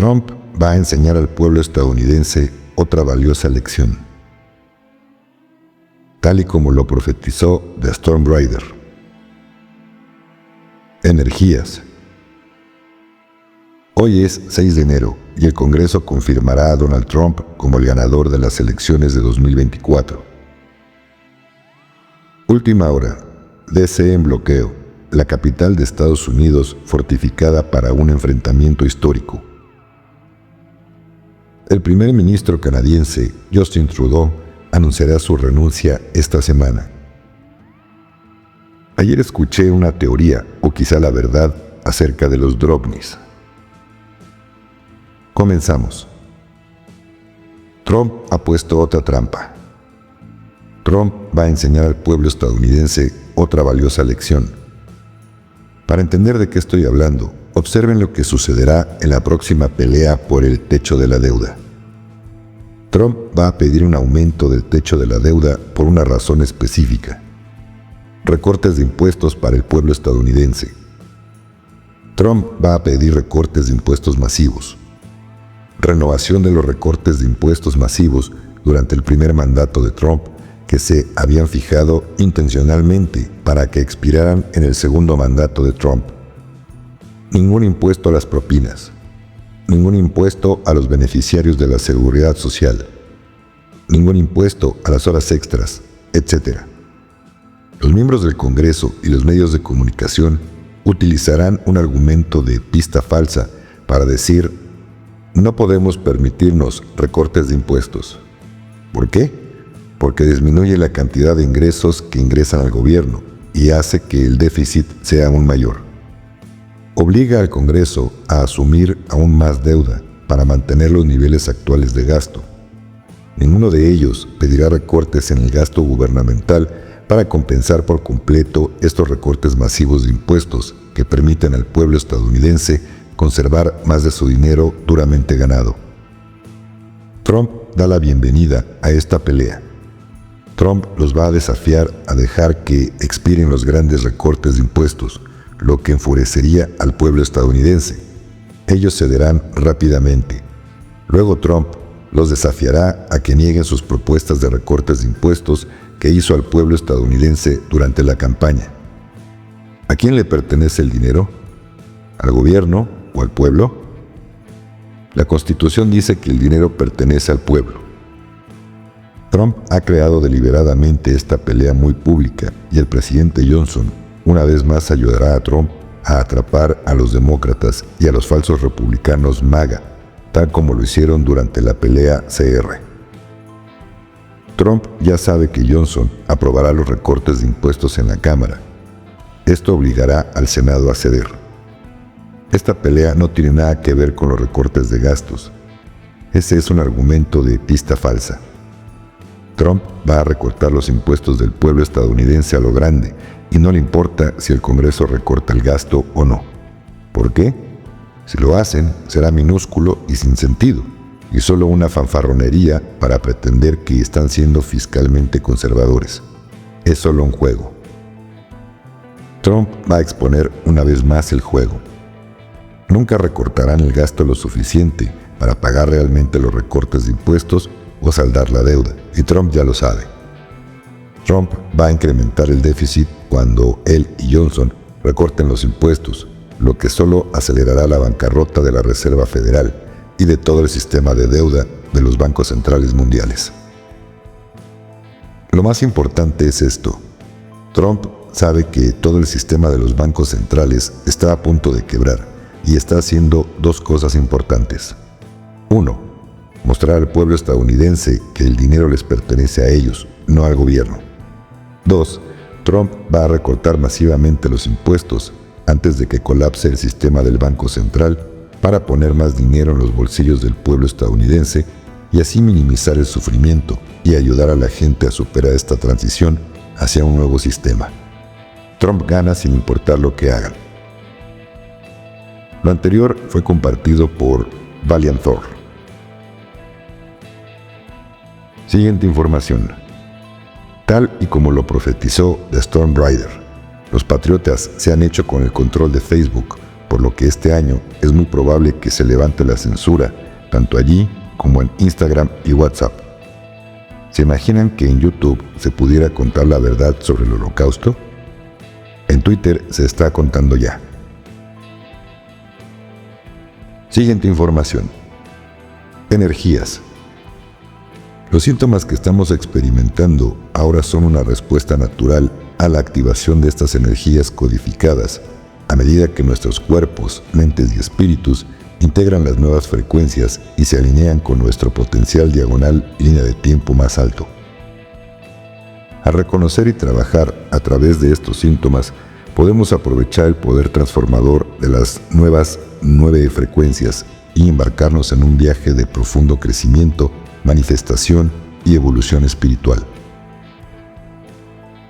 Trump va a enseñar al pueblo estadounidense otra valiosa lección, tal y como lo profetizó The Storm Rider. Energías. Hoy es 6 de enero y el Congreso confirmará a Donald Trump como el ganador de las elecciones de 2024. Última hora. D.C. en bloqueo. La capital de Estados Unidos fortificada para un enfrentamiento histórico. El primer ministro canadiense, Justin Trudeau, anunciará su renuncia esta semana. Ayer escuché una teoría, o quizá la verdad, acerca de los Drobnis. Comenzamos. Trump ha puesto otra trampa. Trump va a enseñar al pueblo estadounidense otra valiosa lección. Para entender de qué estoy hablando, observen lo que sucederá en la próxima pelea por el techo de la deuda. Trump va a pedir un aumento del techo de la deuda por una razón específica. Recortes de impuestos para el pueblo estadounidense. Trump va a pedir recortes de impuestos masivos. Renovación de los recortes de impuestos masivos durante el primer mandato de Trump, que se habían fijado intencionalmente para que expiraran en el segundo mandato de Trump. Ningún impuesto a las propinas. Ningún impuesto a los beneficiarios de la seguridad social. Ningún impuesto a las horas extras, etc. Los miembros del Congreso y los medios de comunicación utilizarán un argumento de pista falsa para decir: no podemos permitirnos recortes de impuestos. ¿Por qué? Porque disminuye la cantidad de ingresos que ingresan al gobierno y hace que el déficit sea aún mayor. Obliga al Congreso a asumir aún más deuda para mantener los niveles actuales de gasto. Ninguno de ellos pedirá recortes en el gasto gubernamental para compensar por completo estos recortes masivos de impuestos que permiten al pueblo estadounidense conservar más de su dinero duramente ganado. Trump da la bienvenida a esta pelea. Trump los va a desafiar a dejar que expiren los grandes recortes de impuestos, lo que enfurecería al pueblo estadounidense. Ellos cederán rápidamente. Luego Trump los desafiará a que nieguen sus propuestas de recortes de impuestos que hizo al pueblo estadounidense durante la campaña. ¿A quién le pertenece el dinero? ¿Al gobierno o al pueblo? La Constitución dice que el dinero pertenece al pueblo. Trump ha creado deliberadamente esta pelea muy pública y el presidente Johnson una vez más ayudará a Trump a atrapar a los demócratas y a los falsos republicanos MAGA, tal como lo hicieron durante la pelea CR. Trump ya sabe que Johnson aprobará los recortes de impuestos en la Cámara. Esto obligará al Senado a ceder. Esta pelea no tiene nada que ver con los recortes de gastos. Ese es un argumento de pista falsa. Trump va a recortar los impuestos del pueblo estadounidense a lo grande y no le importa si el Congreso recorta el gasto o no. ¿Por qué? Si lo hacen, será minúsculo y sin sentido, y solo una fanfarronería para pretender que están siendo fiscalmente conservadores. Es solo un juego. Trump va a exponer una vez más el juego. Nunca recortarán el gasto lo suficiente para pagar realmente los recortes de impuestos o saldar la deuda, y Trump ya lo sabe. Trump va a incrementar el déficit cuando él y Johnson recorten los impuestos, lo que solo acelerará la bancarrota de la Reserva Federal y de todo el sistema de deuda de los bancos centrales mundiales. Lo más importante es esto. Trump sabe que todo el sistema de los bancos centrales está a punto de quebrar y está haciendo dos cosas importantes. 1. Mostrar al pueblo estadounidense que el dinero les pertenece a ellos, no al gobierno. 2. Trump va a recortar masivamente los impuestos antes de que colapse el sistema del Banco Central para poner más dinero en los bolsillos del pueblo estadounidense y así minimizar el sufrimiento y ayudar a la gente a superar esta transición hacia un nuevo sistema. Trump gana sin importar lo que hagan. Lo anterior fue compartido por Valiant Thor. Siguiente información. Tal y como lo profetizó The Storm Rider, los patriotas se han hecho con el control de Facebook por lo que este año es muy probable que se levante la censura, tanto allí como en Instagram y WhatsApp. ¿Se imaginan que en YouTube se pudiera contar la verdad sobre el Holocausto? En Twitter se está contando ya. Siguiente información. Energías. Los síntomas que estamos experimentando ahora son una respuesta natural a la activación de estas energías codificadas, a medida que nuestros cuerpos, mentes y espíritus integran las nuevas frecuencias y se alinean con nuestro potencial diagonal y línea de tiempo más alto. Al reconocer y trabajar a través de estos síntomas, podemos aprovechar el poder transformador de las nuevas 9 frecuencias y embarcarnos en un viaje de profundo crecimiento, manifestación y evolución espiritual.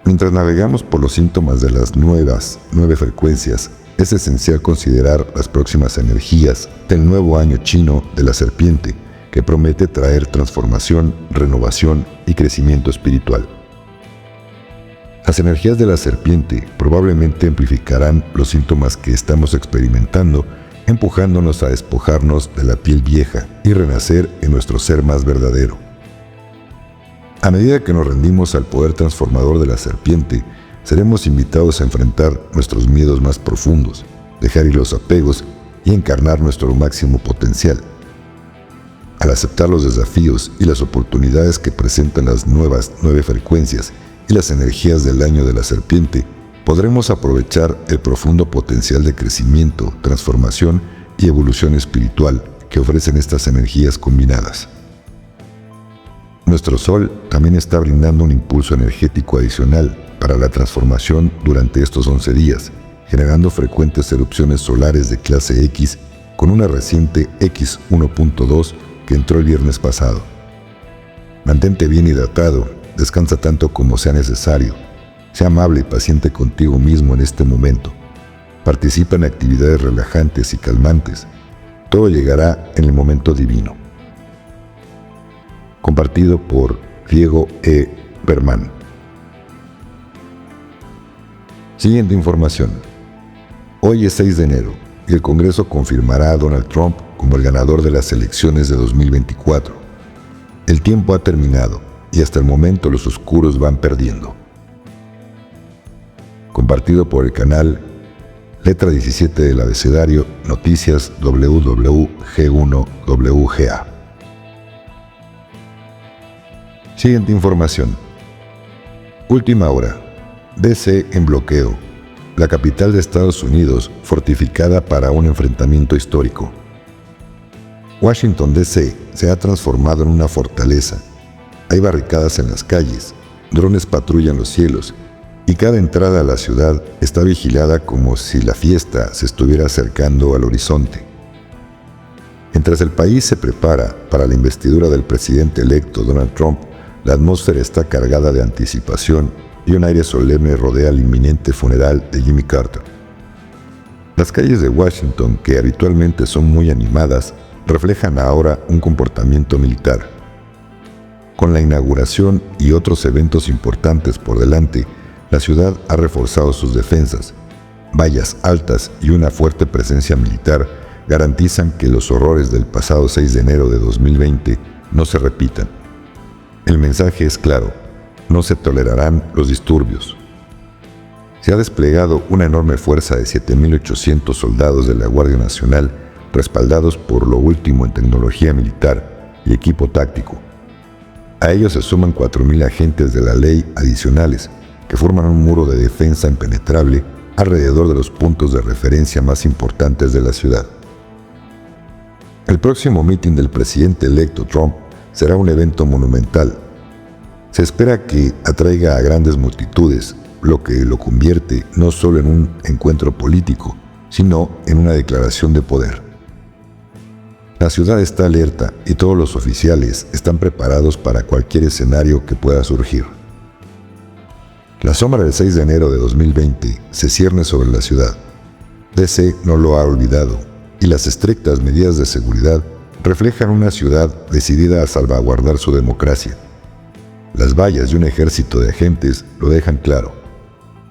Mientras navegamos por los síntomas de las nuevas 9 frecuencias, es esencial considerar las próximas energías del nuevo año chino de la serpiente, que promete traer transformación, renovación y crecimiento espiritual. Las energías de la serpiente probablemente amplificarán los síntomas que estamos experimentando, empujándonos a despojarnos de la piel vieja y renacer en nuestro ser más verdadero. A medida que nos rendimos al poder transformador de la serpiente, seremos invitados a enfrentar nuestros miedos más profundos, dejar ir los apegos y encarnar nuestro máximo potencial. Al aceptar los desafíos y las oportunidades que presentan las nuevas 9 frecuencias y las energías del año de la serpiente, podremos aprovechar el profundo potencial de crecimiento, transformación y evolución espiritual que ofrecen estas energías combinadas. Nuestro Sol también está brindando un impulso energético adicional para la transformación durante estos 11 días, generando frecuentes erupciones solares de clase X con una reciente X1.2 que entró el viernes pasado. Mantente bien hidratado, descansa tanto como sea necesario, sea amable y paciente contigo mismo en este momento. Participa en actividades relajantes y calmantes. Todo llegará en el momento divino. Compartido por Diego E. Berman. Siguiente información. Hoy es 6 de enero y el Congreso confirmará a Donald Trump como el ganador de las elecciones de 2024. El tiempo ha terminado y hasta el momento los oscuros van perdiendo. Compartido por el canal Letra 17 del Abecedario, Noticias WWG1WGA. Siguiente información. Última hora. D.C. en bloqueo. La capital de Estados Unidos fortificada para un enfrentamiento histórico. Washington, D.C. se ha transformado en una fortaleza. Hay barricadas en las calles, drones patrullan los cielos y cada entrada a la ciudad está vigilada como si la fiesta se estuviera acercando al horizonte. Mientras el país se prepara para la investidura del presidente electo Donald Trump, la atmósfera está cargada de anticipación y un aire solemne rodea el inminente funeral de Jimmy Carter. Las calles de Washington, que habitualmente son muy animadas, reflejan ahora un comportamiento militar. Con la inauguración y otros eventos importantes por delante, la ciudad ha reforzado sus defensas. Vallas altas y una fuerte presencia militar garantizan que los horrores del pasado 6 de enero de 2020 no se repitan. El mensaje es claro: no se tolerarán los disturbios. Se ha desplegado una enorme fuerza de 7.800 soldados de la Guardia Nacional, respaldados por lo último en tecnología militar y equipo táctico. A ellos se suman 4.000 agentes de la ley adicionales, que forman un muro de defensa impenetrable alrededor de los puntos de referencia más importantes de la ciudad. El próximo mitin del presidente electo Trump será un evento monumental. Se espera que atraiga a grandes multitudes, lo que lo convierte no solo en un encuentro político, sino en una declaración de poder. La ciudad está alerta y todos los oficiales están preparados para cualquier escenario que pueda surgir. La sombra del 6 de enero de 2020 se cierne sobre la ciudad. D.C. no lo ha olvidado, y las estrictas medidas de seguridad reflejan una ciudad decidida a salvaguardar su democracia. Las vallas y un ejército de agentes lo dejan claro.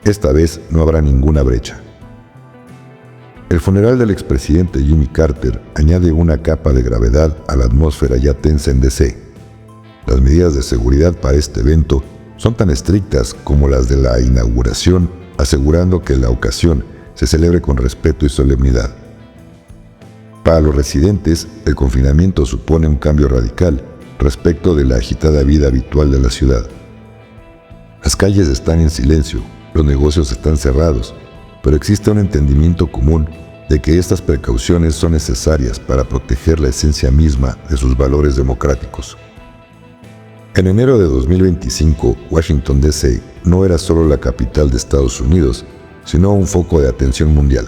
Esta vez no habrá ninguna brecha. El funeral del expresidente Jimmy Carter añade una capa de gravedad a la atmósfera ya tensa en D.C. Las medidas de seguridad para este evento son tan estrictas como las de la inauguración, asegurando que la ocasión se celebre con respeto y solemnidad. Para los residentes, el confinamiento supone un cambio radical respecto de la agitada vida habitual de la ciudad. Las calles están en silencio, los negocios están cerrados, pero existe un entendimiento común de que estas precauciones son necesarias para proteger la esencia misma de sus valores democráticos. En enero de 2025, Washington, D.C. no era solo la capital de Estados Unidos, sino un foco de atención mundial.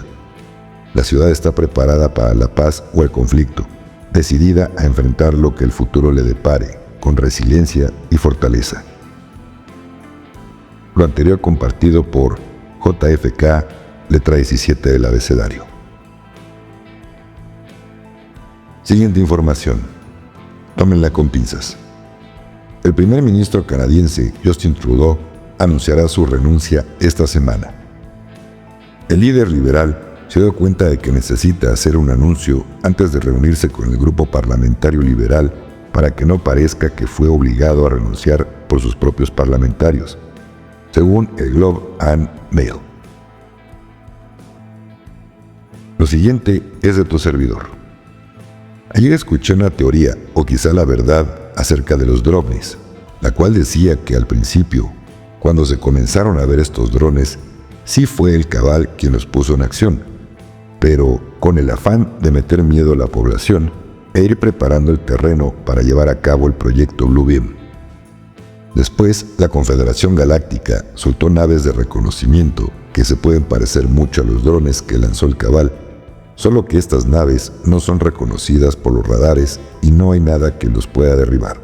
La ciudad está preparada para la paz o el conflicto, decidida a enfrentar lo que el futuro le depare, con resiliencia y fortaleza. Lo anterior compartido por JFK, letra 17 del abecedario. Siguiente información. Tómenla con pinzas. El primer ministro canadiense, Justin Trudeau, anunciará su renuncia esta semana. El líder liberal se dio cuenta de que necesita hacer un anuncio antes de reunirse con el grupo parlamentario liberal para que no parezca que fue obligado a renunciar por sus propios parlamentarios, según el Globe and Mail. Lo siguiente es de tu servidor. Ayer escuché una teoría, o quizá la verdad, acerca de los drones, la cual decía que al principio, cuando se comenzaron a ver estos drones, sí fue el Cabal quien los puso en acción, pero con el afán de meter miedo a la población e ir preparando el terreno para llevar a cabo el proyecto Blue Beam. Después, la Confederación Galáctica soltó naves de reconocimiento que se pueden parecer mucho a los drones que lanzó el Cabal, solo que estas naves no son reconocidas por los radares y no hay nada que los pueda derribar.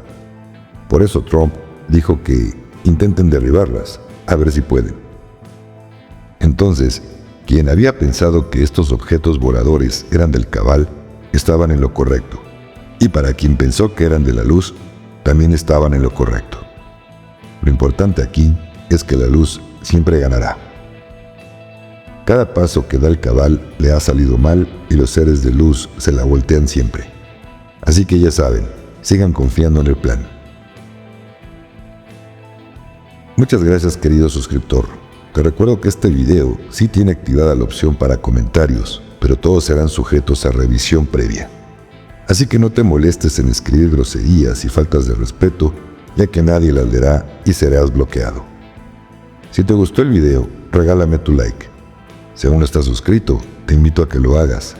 Por eso Trump dijo que intenten derribarlas, a ver si pueden. Entonces, quien había pensado que estos objetos voladores eran del Cabal, estaban en lo correcto. Y para quien pensó que eran de la luz, también estaban en lo correcto. Lo importante aquí es que la luz siempre ganará. Cada paso que da el Cabal le ha salido mal y los seres de luz se la voltean siempre. Así que ya saben, sigan confiando en el plan. Muchas gracias, querido suscriptor. Te recuerdo que este video sí tiene activada la opción para comentarios, pero todos serán sujetos a revisión previa. Así que no te molestes en escribir groserías y faltas de respeto, ya que nadie las leerá y serás bloqueado. Si te gustó el video, regálame tu like. Si aún no estás suscrito, te invito a que lo hagas.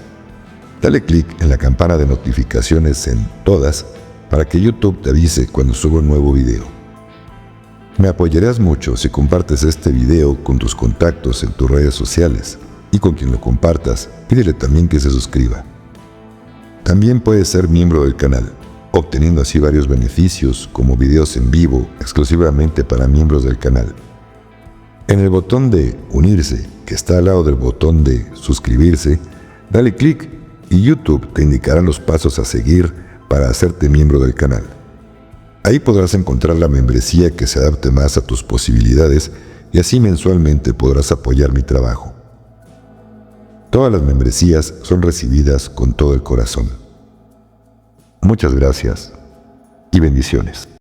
Dale clic en la campana de notificaciones en todas para que YouTube te avise cuando suba un nuevo video. Me apoyarías mucho si compartes este video con tus contactos en tus redes sociales y con quien lo compartas, pídele también que se suscriba. También puedes ser miembro del canal, obteniendo así varios beneficios como videos en vivo exclusivamente para miembros del canal. En el botón de unirse, que está al lado del botón de suscribirse, dale clic y YouTube te indicará los pasos a seguir para hacerte miembro del canal. Ahí podrás encontrar la membresía que se adapte más a tus posibilidades y así mensualmente podrás apoyar mi trabajo. Todas las membresías son recibidas con todo el corazón. Muchas gracias y bendiciones.